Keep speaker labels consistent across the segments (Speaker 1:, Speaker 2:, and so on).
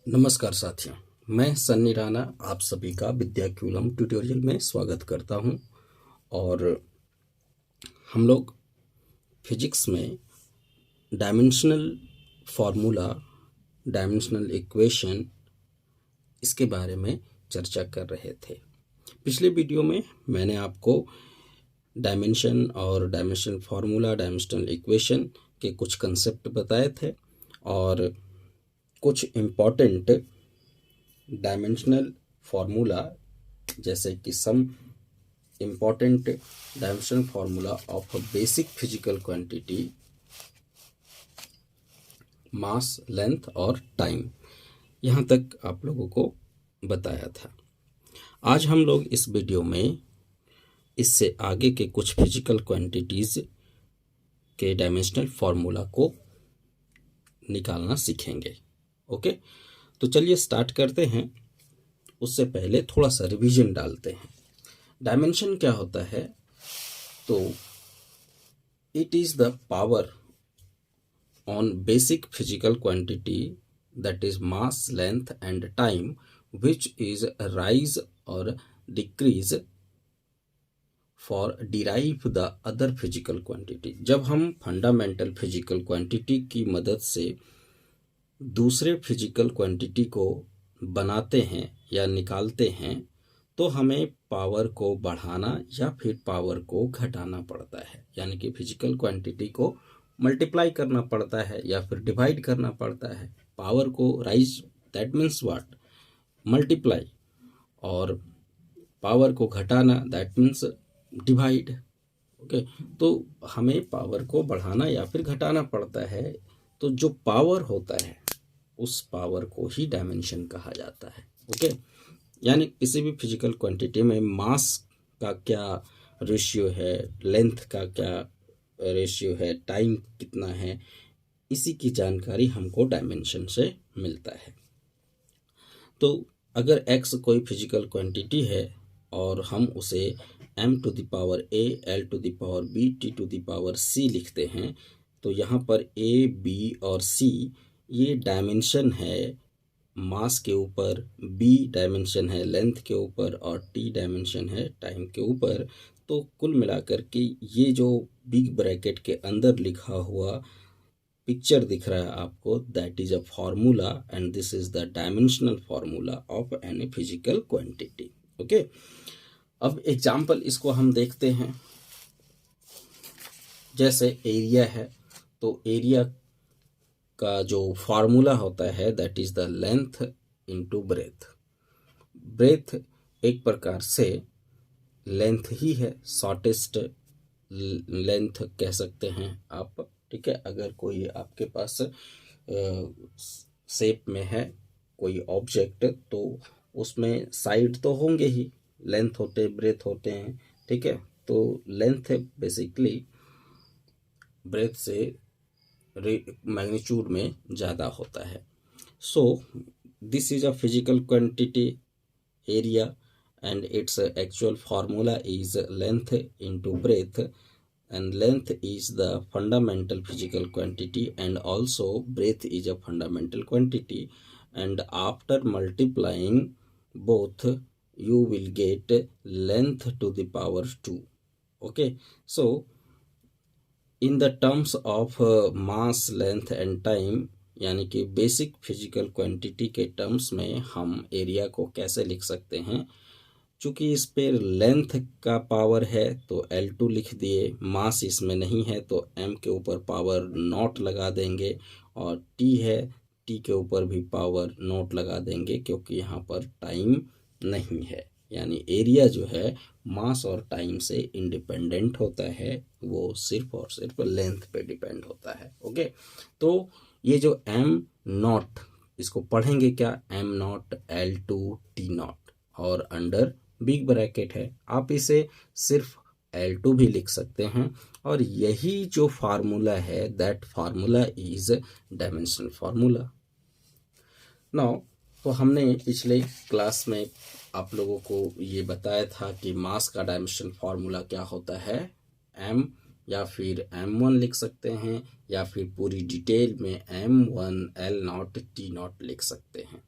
Speaker 1: नमस्कार साथियों, मैं सन्नी राणा आप सभी का विद्याक्यूलम ट्यूटोरियल में स्वागत करता हूं। और हम लोग फिजिक्स में डायमेंशनल फार्मूला, डायमेंशनल इक्वेशन, इसके बारे में चर्चा कर रहे थे। पिछले वीडियो में मैंने आपको डायमेंशन और डायमेंशनल फार्मूला, डायमेंशनल इक्वेशन के कुछ कंसेप्ट बताए थे और कुछ इम्पॉर्टेंट डायमेंशनल फार्मूला जैसे कि some important dimensional formula of a basic physical quantity, mass, length और टाइम, यहाँ तक आप लोगों को बताया था। आज हम लोग इस वीडियो में इससे आगे के कुछ फिजिकल क्वांटिटीज के डायमेंशनल फार्मूला को निकालना सीखेंगे। ओके, तो चलिए स्टार्ट करते हैं। उससे पहले थोड़ा सा रिवीजन डालते हैं। डायमेंशन क्या होता है? तो it is the power on basic physical quantity, that is mass, length and time, which is rise or decrease for derive the other physical quantity। जब हम फंडामेंटल फिजिकल क्वांटिटी की मदद से दूसरे फिजिकल क्वांटिटी को बनाते हैं या निकालते हैं तो हमें पावर को बढ़ाना या फिर पावर को घटाना पड़ता है। यानी कि फिजिकल क्वांटिटी को मल्टीप्लाई करना पड़ता है या फिर डिवाइड करना पड़ता है। पावर को rise, that means what, multiply, और पावर को घटाना, दैट मीन्स डिवाइड। ओके, तो हमें पावर को बढ़ाना या फिर घटाना पड़ता है। तो जो पावर होता है उस पावर को ही डायमेंशन कहा जाता है। ओके, यानी किसी भी फिजिकल क्वांटिटी में मास का क्या रेशियो है, लेंथ का क्या रेशियो है, टाइम कितना है, इसी की जानकारी हमको डायमेंशन से मिलता है। तो अगर x कोई फिजिकल क्वांटिटी है और हम उसे m to the power a, l to the power b, t to the power c लिखते हैं, तो यहाँ पर a, b और c ये डायमेंशन है मास के ऊपर, b डायमेंशन है लेंथ के ऊपर और t डायमेंशन है टाइम के ऊपर। तो कुल मिलाकर के ये जो बिग ब्रैकेट के अंदर लिखा हुआ पिक्चर दिख रहा है आपको, that is a formula and this is the dimensional formula of any physical quantity. Okay, अब एग्जाम्पल इसको हम देखते हैं। जैसे एरिया है, तो एरिया का जो फार्मूला होता है that is the length into breadth. Breadth एक प्रकार से लेंथ ही है, शॉर्टेस्ट लेंथ कह सकते हैं आप। ठीक है, अगर कोई आपके पास शेप में है कोई ऑब्जेक्ट तो उसमें साइड तो होंगे ही, लेंथ होते ब्रेथ होते हैं। ठीक है, तो लेंथ बेसिकली ब्रेथ से मैग्नीट्यूड में ज़्यादा होता है। So this is a physical quantity area and its actual formula is length into breadth, and length is the fundamental physical quantity and also breadth is a fundamental quantity, and after multiplying both you will get length to the power 2। okay, so in the terms of mass, length and time, यानी कि basic physical quantity के terms में हम area को कैसे लिख सकते हैं? चूंकि इस पे लेंथ का पावर है तो L2 लिख दिए, मास इसमें नहीं है तो m के ऊपर पावर नॉट लगा देंगे, और t है, t के ऊपर भी पावर नॉट लगा देंगे क्योंकि यहाँ पर टाइम नहीं है। यानी एरिया जो है मास और टाइम से इंडिपेंडेंट होता है, वो सिर्फ और सिर्फ लेंथ पे डिपेंड होता है। ओके, तो ये जो m नॉट, इसको पढ़ेंगे क्या, m not L2 t not, और अंडर बिग ब्रैकेट है, आप इसे सिर्फ L2 भी लिख सकते हैं। और यही जो फार्मूला है that formula is dimensional formula. Now, तो हमने पिछले क्लास में आप लोगों को ये बताया था कि मास का डायमेंशनल फार्मूला क्या होता है, m या फिर m1 लिख सकते हैं या फिर पूरी डिटेल में m1 L not t not लिख सकते हैं।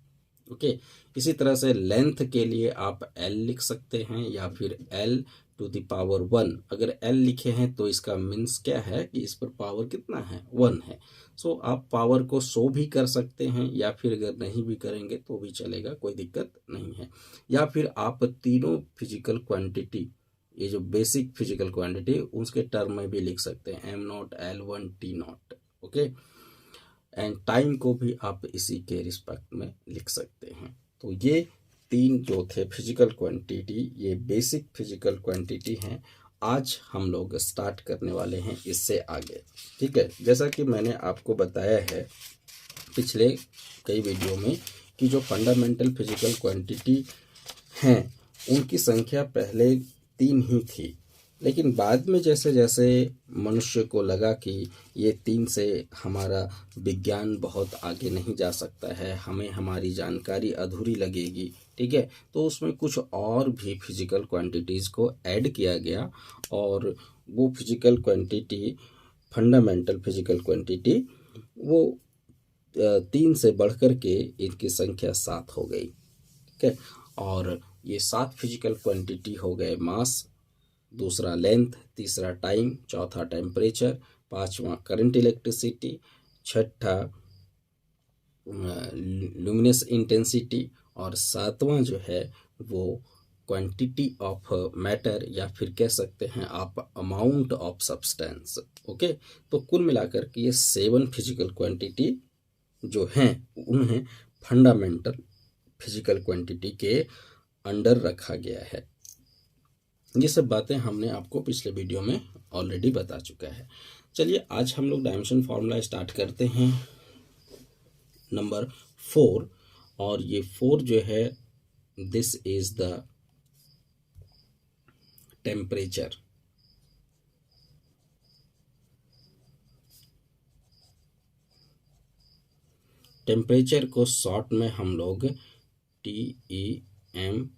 Speaker 1: ओके। इसी तरह से लेंथ के लिए आप L लिख सकते हैं या फिर L टू द पावर 1। अगर L लिखे हैं तो इसका मीन्स क्या है कि इस पर पावर कितना है, 1 है। सो आप पावर को 100 भी कर सकते हैं या फिर अगर नहीं भी करेंगे तो भी चलेगा, कोई दिक्कत नहीं है। या फिर आप तीनों फिजिकल क्वांटिटी, ये जो बेसिक फिजिकल क्वांटिटी उसके टर्म में भी लिख सकते हैं, m0, L1, T0। Okay. And time को भी आप इसी के रिस्पेक्ट में लिख सकते हैं। तो ये तीन जो थे फिजिकल क्वांटिटी, ये बेसिक फिजिकल क्वांटिटी हैं। आज हम लोग स्टार्ट करने वाले हैं इससे आगे, ठीक है। जैसा कि मैंने आपको बताया है पिछले कई वीडियो में कि जो फंडामेंटल फिजिकल क्वांटिटी हैं उनकी संख्या पहले 3 ही थी, लेकिन बाद में जैसे जैसे मनुष्य को लगा कि ये 3 से हमारा विज्ञान बहुत आगे नहीं जा सकता है, हमें हमारी जानकारी अधूरी लगेगी, ठीक है, तो उसमें कुछ और भी फिजिकल क्वांटिटीज़ को ऐड किया गया और वो physical quantity, fundamental physical quantity, वो 3 से बढ़ कर के इनकी संख्या 7 हो गई, ठीक है। और ये 7 फिजिकल क्वांटिटी हो गए मास, दूसरा लेंथ, तीसरा टाइम, चौथा टेम्परेचर, पांचवा करंट इलेक्ट्रिसिटी, छठा लुमिनस इंटेंसिटी और सातवां जो है वो क्वांटिटी ऑफ मैटर या फिर कह सकते हैं आप अमाउंट ऑफ सब्सटेंस। ओके। तो कुल मिलाकर के ये 7 फिजिकल क्वांटिटी जो हैं उन्हें फंडामेंटल फिजिकल क्वांटिटी के अंडर रखा गया है। ये सब बातें हमने आपको पिछले वीडियो में ऑलरेडी बता चुका है। चलिए आज हम लोग डायमेंशन फार्मूला स्टार्ट करते हैं नंबर 4। और ये 4 जो है, this is the temperature. Temperature को शॉर्ट में हम लोग TEMP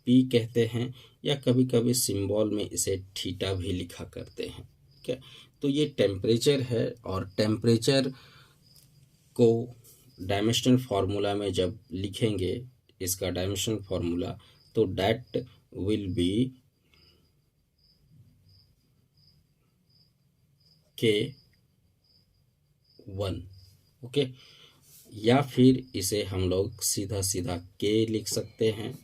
Speaker 1: कहते हैं या कभी कभी सिंबल में इसे थीटा भी लिखा करते हैं, ठीक है। तो ये टेम्परेचर है और टेम्परेचर को डायमेंशनल फार्मूला में जब लिखेंगे इसका डायमेंशनल फार्मूला, तो that will be K1। Okay. या फिर इसे हम लोग सीधा सीधा K लिख सकते हैं,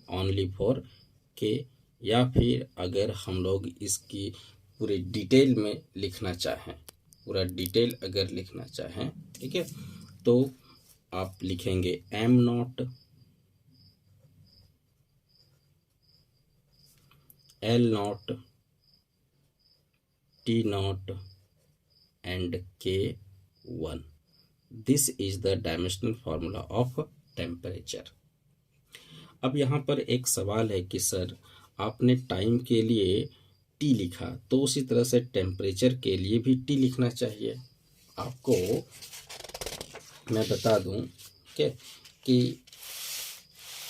Speaker 1: ओनली फॉर K। या फिर अगर हम लोग इसकी पूरे डिटेल में लिखना चाहें, पूरा डिटेल अगर लिखना चाहें, ठीक है, तो आप लिखेंगे m0, L0, T0 and K1। This is the dimensional formula of temperature. अब यहाँ पर एक सवाल है कि सर आपने टाइम के लिए T लिखा, तो उसी तरह से टेम्परेचर के लिए भी T लिखना चाहिए। आपको मैं बता दूं कि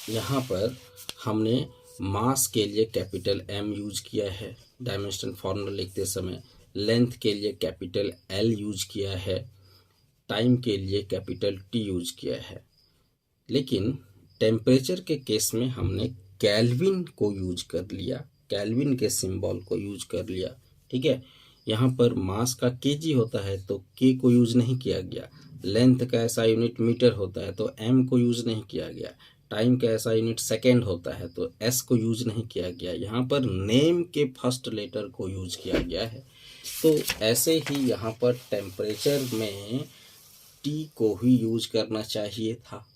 Speaker 1: यहाँ पर हमने मास के लिए कैपिटल M यूज किया है डायमेंशनल फार्मूला लिखते समय, लेंथ के लिए कैपिटल L यूज किया है, टाइम के लिए कैपिटल T यूज किया है। लेकिन टेम्परेचर के केस में हमने केल्विन को यूज कर लिया, केल्विन के सिंबल को यूज कर लिया, ठीक है। यहाँ पर मास का केजी होता है तो के को यूज नहीं किया गया, लेंथ का ऐसा यूनिट मीटर होता है तो एम को यूज नहीं किया गया, टाइम का ऐसा यूनिट सेकेंड होता है तो एस को यूज नहीं किया गया। यहाँ पर नेम के फर्स्ट लेटर को यूज किया गया है। तो ऐसे ही यहाँ पर टेम्परेचर में टी को ही यूज करना चाहिए था,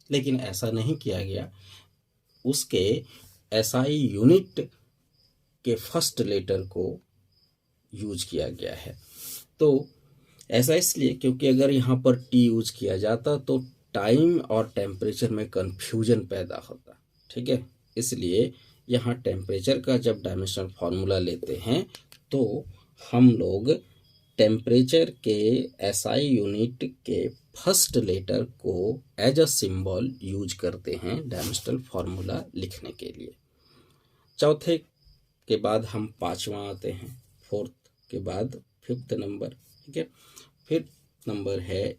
Speaker 1: लेकिन ऐसा नहीं किया गया, उसके एसआई यूनिट के फर्स्ट लेटर को यूज किया गया है। तो ऐसा इसलिए क्योंकि अगर यहाँ पर टी यूज किया जाता तो टाइम और टेम्परेचर में कंफ्यूजन पैदा होता, ठीक है। इसलिए यहाँ टेम्परेचर का जब डायमेंशनल फार्मूला लेते हैं तो हम लोग टेम्परेचर के एसआई यूनिट के फर्स्ट लेटर को एज अ सिंबल यूज करते हैं डायमेंशनल फार्मूला लिखने के लिए। चौथे के बाद हम पांचवा आते हैं, फोर्थ के बाद फिफ्थ नंबर, ठीक है। फिफ्थ नंबर है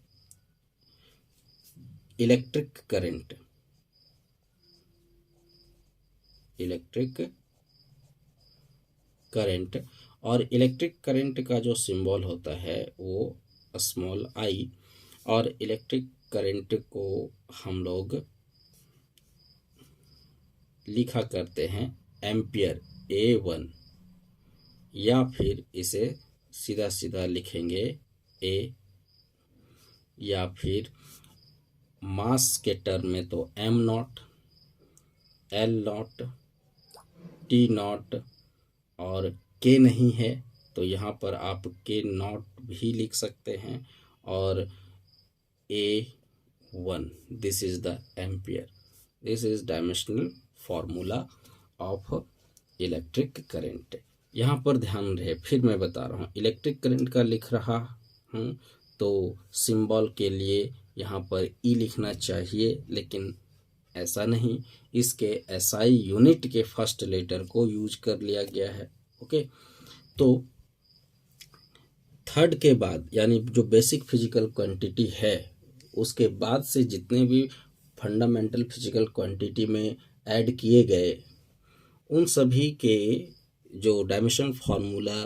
Speaker 1: इलेक्ट्रिक करंट, इलेक्ट्रिक करंट, और इलेक्ट्रिक करंट का जो सिंबल होता है वो स्मॉल आई, और इलेक्ट्रिक करंट को हम लोग लिखा करते हैं एम्पियर A1, या फिर इसे सीधा सीधा लिखेंगे A, या फिर मास के टर्म में तो M not, L not, T not, और K नहीं है तो यहाँ पर आप K नॉट भी लिख सकते हैं, और A1, this is the ampere, this is dimensional formula of electric current. यहाँ पर ध्यान रहे, फिर मैं बता रहा हूँ, इलेक्ट्रिक करंट का लिख रहा हूँ तो सिंबल के लिए यहाँ पर ई लिखना चाहिए, लेकिन ऐसा नहीं, इसके SI यूनिट के फर्स्ट लेटर को यूज कर लिया गया है। ओके, तो थर्ड के बाद यानी जो बेसिक फिजिकल क्वांटिटी है उसके बाद से जितने भी फंडामेंटल फिजिकल क्वांटिटी में ऐड किए गए उन सभी के जो डायमेंशन फार्मूला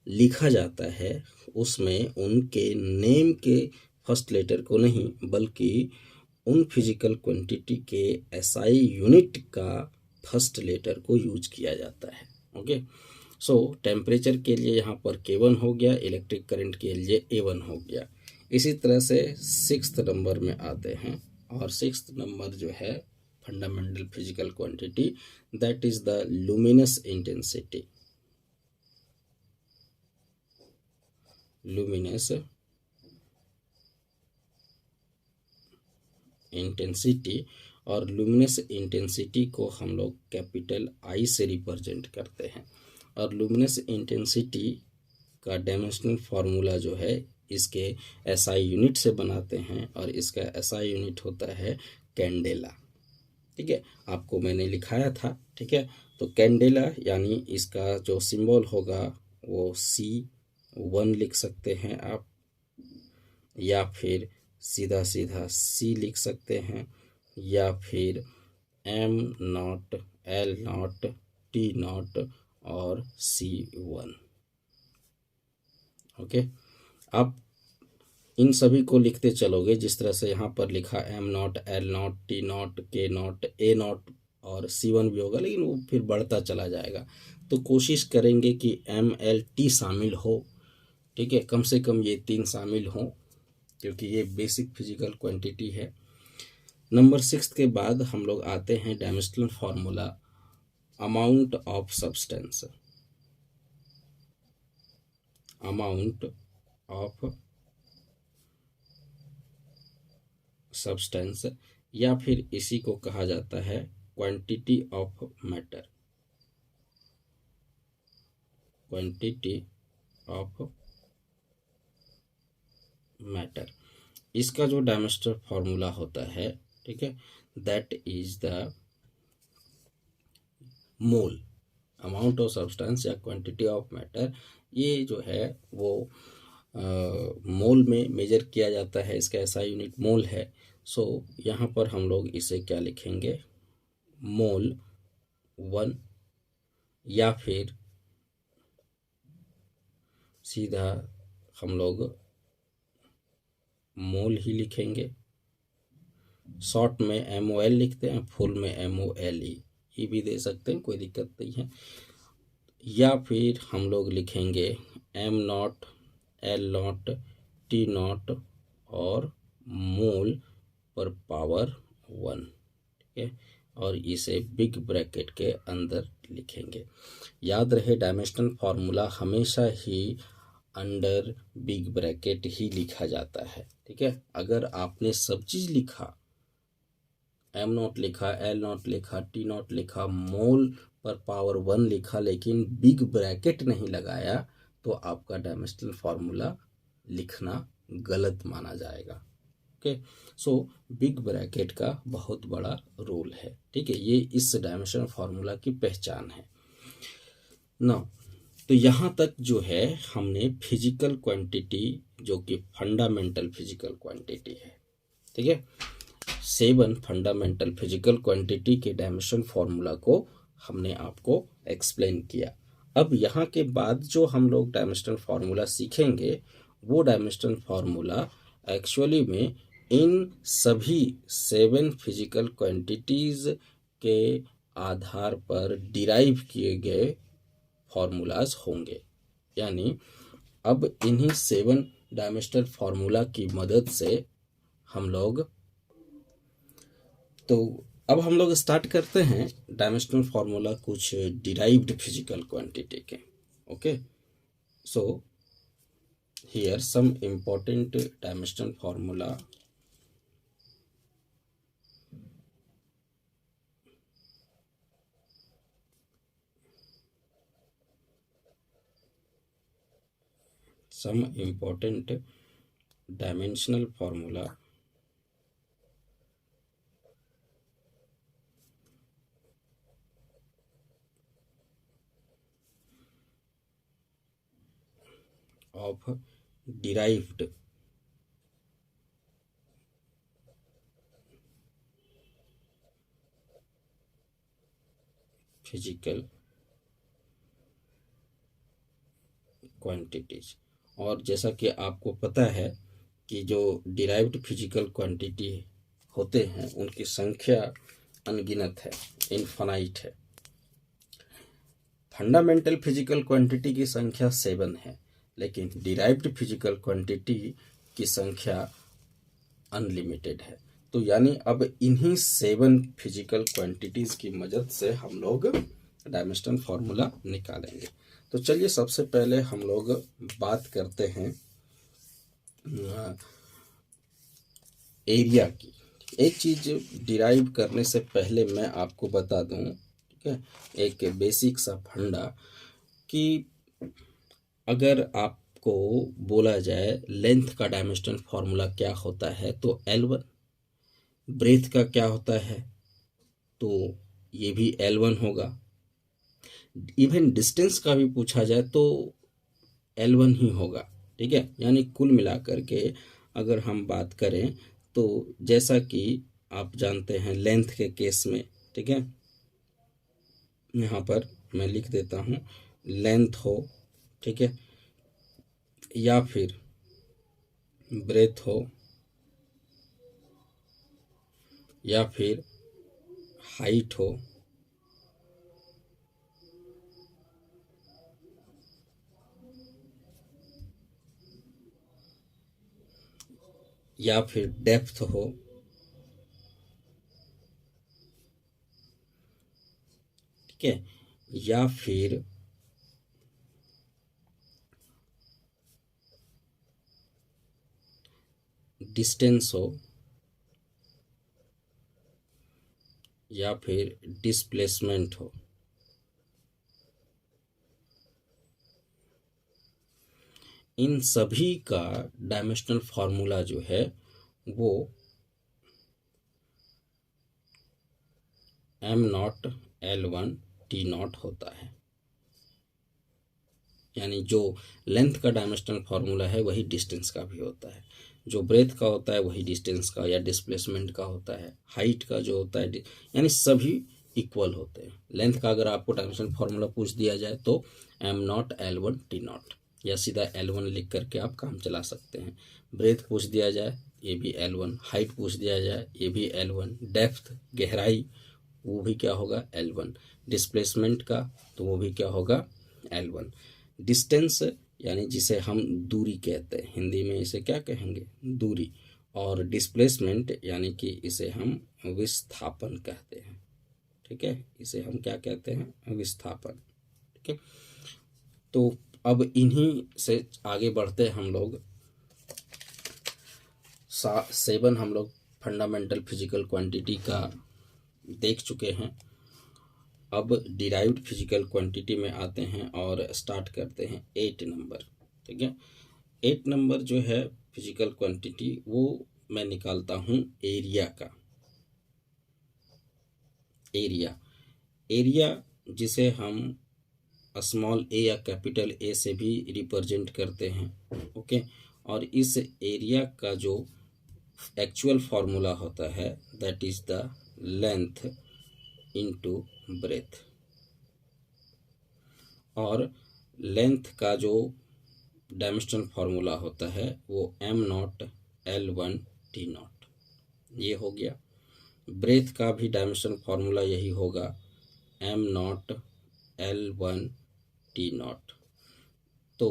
Speaker 1: लिखा जाता है उसमें उनके नेम के फर्स्ट लेटर को नहीं बल्कि उन फिजिकल क्वांटिटी के SI यूनिट का फर्स्ट लेटर को यूज किया जाता है। ओके, सो टेम्परेचर के लिए यहाँ पर K1 हो गया, इलेक्ट्रिक करंट के लिए A1 हो गया। इसी तरह से 6th नंबर में आते हैं, और 6th नंबर जो है fundamental physical quantity, that is the luminous intensity, luminous intensity, और लुमिनस इंटेंसिटी को हम लोग कैपिटल I से रिप्रेजेंट करते हैं, और लुमिनस इंटेंसिटी का डायमेंशनल फार्मूला जो है इसके SI यूनिट से बनाते हैं, और इसका SI यूनिट होता है कैंडेला। ठीक है, आपको मैंने लिखाया था। ठीक है, तो कैंडेला यानी इसका जो सिंबल होगा वो C1 लिख सकते हैं आप, या फिर सीधा सीधा C लिख सकते हैं, या फिर M not, L not, T not और C1। ओके, अब इन सभी को लिखते चलोगे जिस तरह से यहाँ पर लिखा M not, L not, T not, K not, A not और C1 भी होगा, लेकिन वो फिर बढ़ता चला जाएगा। तो कोशिश करेंगे कि M, L, T शामिल हो। ठीक है, कम से कम ये 3 शामिल हों, क्योंकि ये बेसिक फिजिकल क्वांटिटी है। नंबर 6 के बाद हम लोग आते हैं dimensional formula amount of substance, amount of substance, या फिर इसी को कहा जाता है quantity of matter, quantity of matter. इसका जो डायमेंशनल फार्मूला होता है, ठीक है, that is the mole, amount of substance या क्वांटिटी ऑफ मैटर, ये जो है वो मोल में मेजर किया जाता है, इसका SI यूनिट मोल है। सो यहाँ पर हम लोग इसे क्या लिखेंगे, मोल 1, या फिर सीधा हम लोग मोल ही लिखेंगे। शॉर्ट में MOL लिखते हैं, फुल में MOLE, ये भी दे सकते हैं, कोई दिक्कत नहीं है। या फिर हम लोग लिखेंगे M not, L not, T not और मोल पर पावर 1। ठीक है, और इसे बिग ब्रैकेट के अंदर लिखेंगे। याद रहे डायमेंशनल फार्मूला हमेशा ही अंडर बिग ब्रैकेट ही लिखा जाता है। ठीक है, अगर आपने सब चीज़ लिखा, M नॉट लिखा, L नॉट लिखा, T नॉट लिखा, मोल पर पावर 1 लिखा, लेकिन बिग ब्रैकेट नहीं लगाया, तो आपका डायमेंशनल फार्मूला लिखना गलत माना जाएगा। ओके, सो बिग ब्रैकेट का बहुत बड़ा रोल है। ठीक है, ये इस डायमेंशनल फार्मूला की पहचान है ना। तो यहाँ तक जो है हमने फिजिकल क्वांटिटी जो कि फंडामेंटल फिजिकल क्वांटिटी है। ठीक है, 7 फंडामेंटल फिजिकल क्वांटिटी के डायमेंशन फार्मूला को हमने आपको एक्सप्लेन किया। अब यहाँ के बाद जो हम लोग डायमेंशनल फार्मूला सीखेंगे वो डायमेंशनल फार्मूला एक्चुअली में इन सभी 7 फिजिकल क्वांटिटीज़ के आधार पर डिराइव किए गए फार्मूलाज होंगे। यानी अब इन्हीं 7 डायमेंशनल फार्मूला की मदद से हम लोग, तो अब हम लोग स्टार्ट करते हैं डायमेंशनल फार्मूला कुछ डिराइव्ड फिजिकल क्वांटिटी के। Okay, so here some important dimensional formula of derived physical quantities. और जैसा कि आपको पता है कि जो डिराइव्ड फिजिकल क्वांटिटी होते हैं उनकी संख्या अनगिनत है, इनफाइनाइट है। फंडामेंटल फिजिकल क्वांटिटी की संख्या 7 है, लेकिन डिराइव्ड फिजिकल क्वांटिटी की संख्या अनलिमिटेड है। तो यानी अब इन्हीं 7 फिजिकल क्वांटिटीज की मदद से हम लोग डायमेंशनल फार्मूला निकालेंगे। तो चलिए सबसे पहले हम लोग बात करते हैं एरिया की। एक चीज डिराइव करने से पहले मैं आपको बता दूं, ठीक है, एक बेसिक सा फंडा कि अगर आपको बोला जाए लेंथ का डायमेंशनल फार्मूला क्या होता है तो L1, ब्रेथ का क्या होता है तो ये भी L1 होगा, इवन डिस्टेंस का भी पूछा जाए तो L1 ही होगा। ठीक है, यानी कुल मिलाकर के अगर हम बात करें तो जैसा कि आप जानते हैं लेंथ के केस में, ठीक है, यहाँ पर मैं लिख देता हूँ लेंथ हो, ठीक है, या फिर ब्रेथ हो, या फिर हाइट हो, या फिर डेप्थ हो, ठीक है, या फिर डिस्टेंस हो, या फिर डिस्प्लेसमेंट हो। इन सभी का डायमेंशनल फार्मूला जो है वो m0 L1 T0 होता है। यानी जो लेंथ का डायमेंशनल फार्मूला है वही डिस्टेंस का भी होता है, जो ब्रेथ का होता है वही डिस्टेंस का या डिस्प्लेसमेंट का होता है, हाइट का जो होता है, यानी सभी इक्वल होते हैं। लेंथ का अगर आपको डायमेंशनल फार्मूला पूछ दिया जाए तो m0 L1 T0 या सीधा L1 लिख करके आप काम चला सकते हैं। ब्रेथ पूछ दिया जाए ये भी L1, हाइट पूछ दिया जाए ये भी L1, डेप्थ गहराई वो भी क्या होगा L1, डिस्प्लेसमेंट का तो वो भी क्या होगा L1, डिस्टेंस यानी जिसे हम दूरी कहते हैं, हिंदी में इसे क्या कहेंगे दूरी, और डिस्प्लेसमेंट यानी कि इसे हम विस्थापन कहते हैं। ठीक है, इसे हम क्या कहते हैं विस्थापन। ठीक है, तो अब इन्हीं से आगे बढ़ते हम लोग 7 हम लोग फंडामेंटल फिजिकल क्वांटिटी का देख चुके हैं। अब डिराइव्ड फिजिकल क्वांटिटी में आते हैं और स्टार्ट करते हैं 8 नंबर। ठीक है, 8 नंबर जो है फिजिकल क्वांटिटी वो मैं निकालता हूँ एरिया का। एरिया जिसे हम स्मॉल ए या कैपिटल ए से भी रिप्रेजेंट करते हैं। ओके, और इस एरिया का जो एक्चुअल फार्मूला होता है that is the length into breath, और लेंथ का जो डायमेंशनल फार्मूला होता है वो m0 L1 T0, ये हो गया। ब्रेथ का भी डायमेंशनल फार्मूला यही होगा m0 L1 T0। तो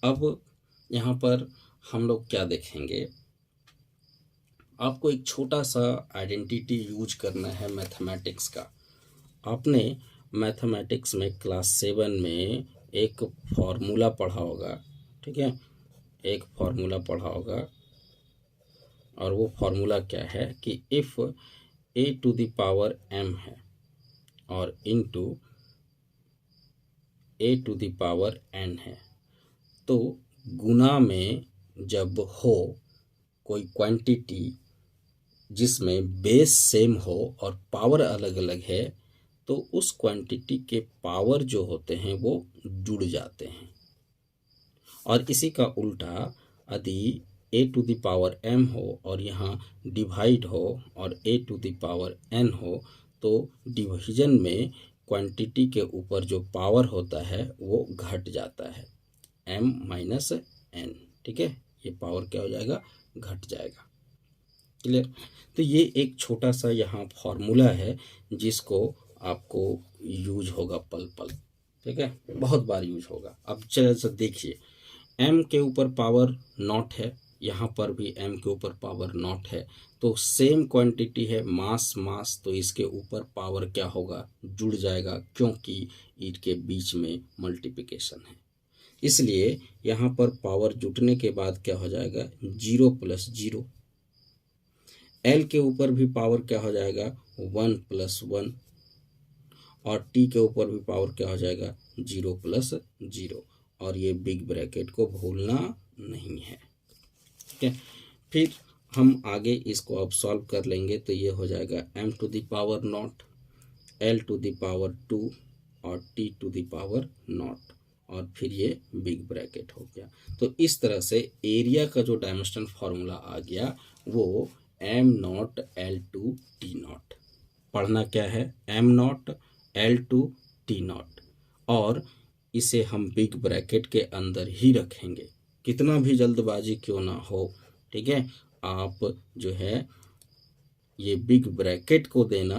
Speaker 1: अब यहाँ पर हम लोग क्या देखेंगे, आपको एक छोटा सा आइडेंटिटी यूज करना है मैथमेटिक्स का। आपने मैथमेटिक्स में क्लास 7 में एक फार्मूला पढ़ा होगा, ठीक है, एक फार्मूला पढ़ा होगा, और वो फार्मूला क्या है कि इफ़ a⁴m है और इनटू a⁴n है, तो गुना में जब हो कोई क्वांटिटी जिसमें बेस सेम हो और पावर अलग अलग है, तो उस क्वांटिटी के पावर जो होते हैं वो जुड़ जाते हैं। और इसी का उल्टा यदि a⁴m हो और यहाँ डिवाइड हो और a⁴n हो, तो डिवीजन में क्वांटिटी के ऊपर जो पावर होता है वो घट जाता है, m-n, ठीक है, ये पावर क्या हो जाएगा, घट जाएगा। क्लियर। तो ये एक छोटा सा यहाँ फॉर्मूला है जिसको आपको यूज होगा पल पल, ठीक है, बहुत बार यूज होगा। अब चलिए से देखिए, m के ऊपर पावर नॉट है, यहाँ पर भी m के ऊपर पावर नॉट है, तो सेम क्वांटिटी है, मास मास, तो इसके ऊपर पावर क्या होगा, जुड़ जाएगा, क्योंकि इनके बीच में मल्टीप्लिकेशन है। इसलिए यहाँ पर पावर जुटने के बाद क्या हो जाएगा, 0 + 0। L के ऊपर भी पावर क्या हो जाएगा, 1 + 1, और T के ऊपर भी पावर क्या हो जाएगा, 0 + 0, और ये बिग ब्रैकेट को भूलना नहीं है, ठीक है। फिर हम आगे इसको अब सॉल्व कर लेंगे, तो ये हो जाएगा m⁴0, L⁴2 और T⁴0, और फिर ये बिग ब्रैकेट हो गया। तो इस तरह से एरिया का जो डायमेंशनल फार्मूला आ गया वो m0 L2 T0। पढ़ना क्या है, m0 L2 T0, और इसे हम बिग ब्रैकेट के अंदर ही रखेंगे, कितना भी जल्दबाजी क्यों ना हो, ठीक है। आप जो है ये बिग ब्रैकेट को देना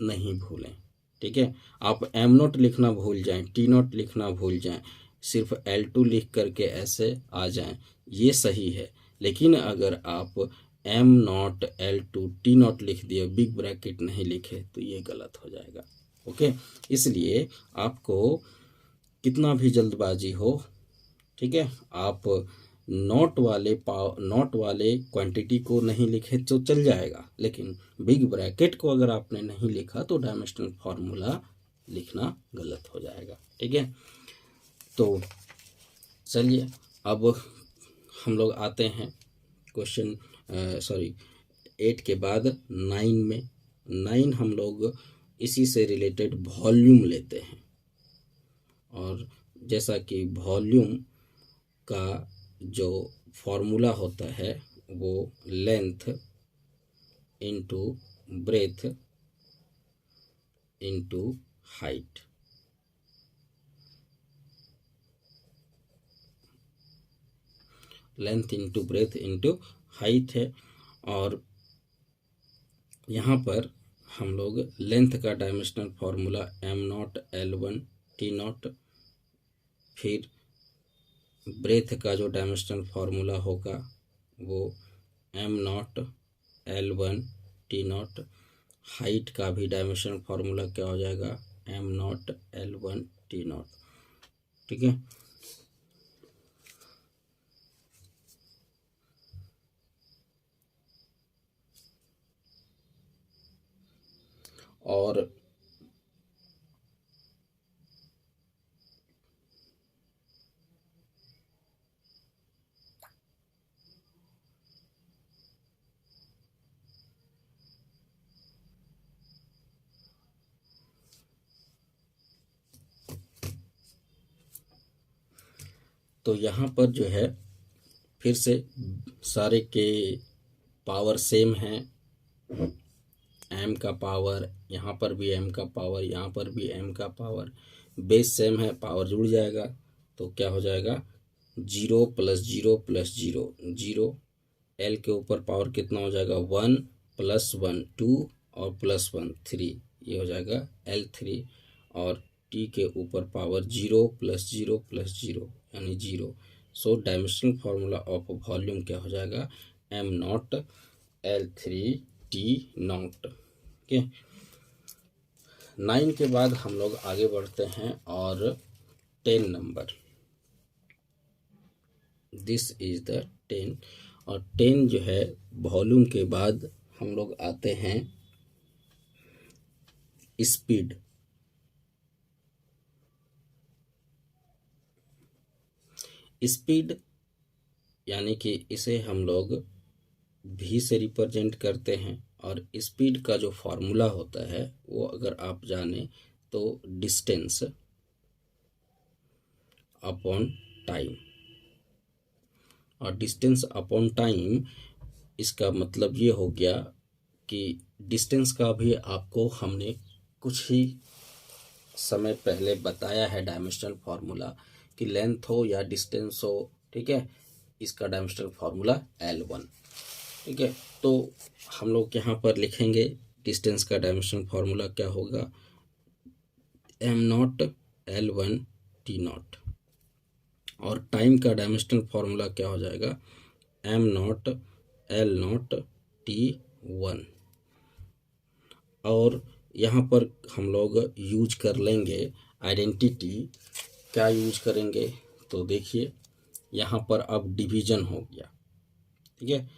Speaker 1: नहीं भूलें, ठीक है। आप m0 लिखना भूल जाएं, T0 लिखना भूल जाएं, सिर्फ L2 लिख करके ऐसे आ जाएं, ये सही है। लेकिन अगर आप m0 L2 T0 लिख दिए, बिग ब्रैकेट नहीं लिखे, तो ये गलत हो जाएगा, ओके। इसलिए आपको कितना भी जल्दबाजी हो, ठीक है, आप नॉट वाले क्वांटिटी को नहीं लिखे तो चल जाएगा, लेकिन बिग ब्रैकेट को अगर आपने नहीं लिखा तो डायमेंशनल फार्मूला लिखना गलत हो जाएगा, ठीक है। तो चलिए अब हम लोग आते हैं क्वेश्चन 8 के बाद 9 में। 9 हम लोग इसी से रिलेटेड वॉल्यूम लेते हैं, और जैसा कि वॉल्यूम का जो फॉर्मूला होता है वो length into breath into height, length into breath into height है। और यहाँ पर हम लोग लेंथ का dimensional formula m0 L1 T0, फिर ब्रेथ का जो डायमेंशनल फार्मूला होगा वो m0 L1 T0, हाइट का भी डायमेंशनल फार्मूला क्या हो जाएगा, m0 L1 T0, ठीक है। और तो यहाँ पर जो है फिर से सारे के पावर सेम है, एम का पावर, यहाँ पर भी एम का पावर, यहाँ पर भी एम का पावर, बेस सेम है, पावर जुड़ जाएगा तो क्या हो जाएगा 0 + 0 + 0 0। एल के ऊपर पावर कितना हो जाएगा 1 + 1 2 और +1 3, ये हो जाएगा L3। और टी के ऊपर पावर 0 + 0 + 0 यानी 0। सो डायमेंशनल फार्मूला ऑफ वॉल्यूम क्या हो जाएगा m0 L3T0। ओके, 9 के बाद हम लोग आगे बढ़ते हैं और 10 नंबर, दिस इज द 10। और 10 जो है वॉल्यूम के बाद हम लोग आते हैं स्पीड। स्पीड यानी कि इसे हम लोग v से रिप्रेजेंट करते हैं, और स्पीड का जो फॉर्मूला होता है वो अगर आप जाने तो डिस्टेंस अपॉन टाइम। और डिस्टेंस अपॉन टाइम इसका मतलब ये हो गया कि डिस्टेंस का भी आपको हमने कुछ ही समय पहले बताया है डायमेंशनल फार्मूला कि लेंथ हो या डिस्टेंस हो, ठीक है, इसका डायमेंशनल फार्मूला L1। ठीक है, तो हम लोग यहाँ पर लिखेंगे डिस्टेंस का डायमेंशनल फार्मूला क्या होगा m0 L1 T0। और टाइम का डायमेंशनल फार्मूला क्या हो जाएगा m0 L0 T1। और यहाँ पर हम लोग यूज कर लेंगे आइडेंटिटी। क्या यूज करेंगे तो देखिए यहाँ पर अब डिवीजन हो गया, ठीक है,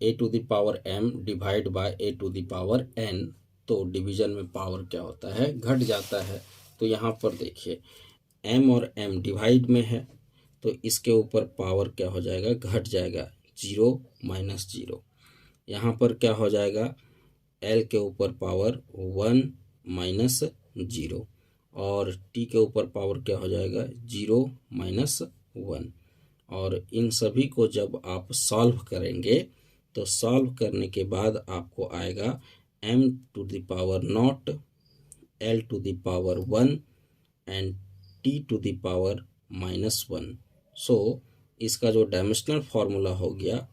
Speaker 1: a⁴m डिवाइड बाय a⁴n। तो डिवीजन में पावर क्या होता है घट जाता है। तो यहाँ पर देखिए m और m डिवाइड में है तो इसके ऊपर पावर क्या हो जाएगा घट जाएगा 0 - 0। यहाँ पर क्या हो जाएगा l के ऊपर पावर 1 - 0 और t के ऊपर पावर क्या हो जाएगा 0 - 1। और इन सभी को जब आप सॉल्व करेंगे तो सॉल्व करने के बाद आपको आएगा m⁴0 l⁴1 एंड t⁻⁻1। सो इसका जो डायमेंशनल फार्मूला हो गया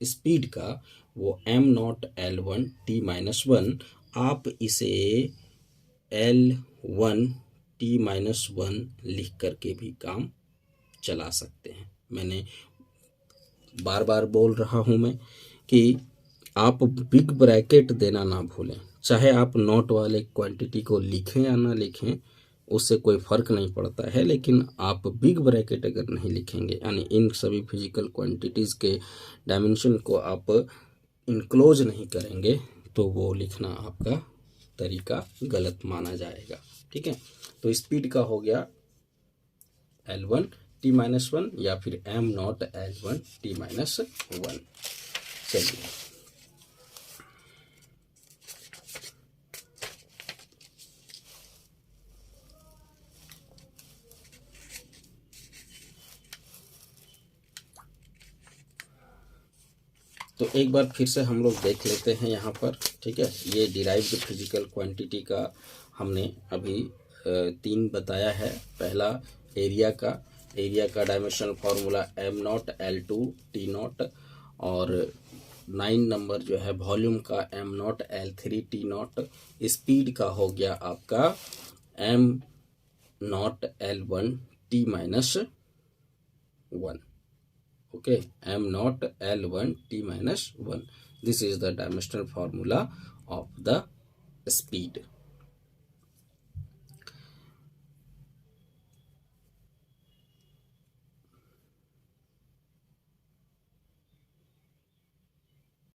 Speaker 1: स्पीड का वो m0 L1 T-1। आप इसे L1 T-1 लिख करके भी काम चला सकते हैं। मैंने बार बार बोल रहा हूँ मैं कि आप बिग ब्रैकेट देना ना भूलें, चाहे आप नोट वाले क्वांटिटी को लिखें या ना लिखें उससे कोई फ़र्क नहीं पड़ता है, लेकिन आप बिग ब्रैकेट अगर नहीं लिखेंगे यानी इन सभी फिजिकल क्वांटिटीज़ के डायमेंशन को आप इनक्लोज नहीं करेंगे तो वो लिखना आपका तरीका गलत माना जाएगा। ठीक है, तो स्पीड का हो गया L1 T-1 या फिर m0 L1 T-1। चलिए तो एक बार फिर से हम लोग देख लेते हैं यहाँ पर। ठीक है, ये डिराइव्ड फिजिकल क्वांटिटी का हमने अभी 3 बताया है। पहला एरिया का dimensional formula m0 L2 T0। और 9 नंबर जो है वॉल्यूम का m0 L3 T0। स्पीड का हो गया आपका m0 L1 T-1। okay, m0 L1 T-1। this is the dimensional formula of the speed।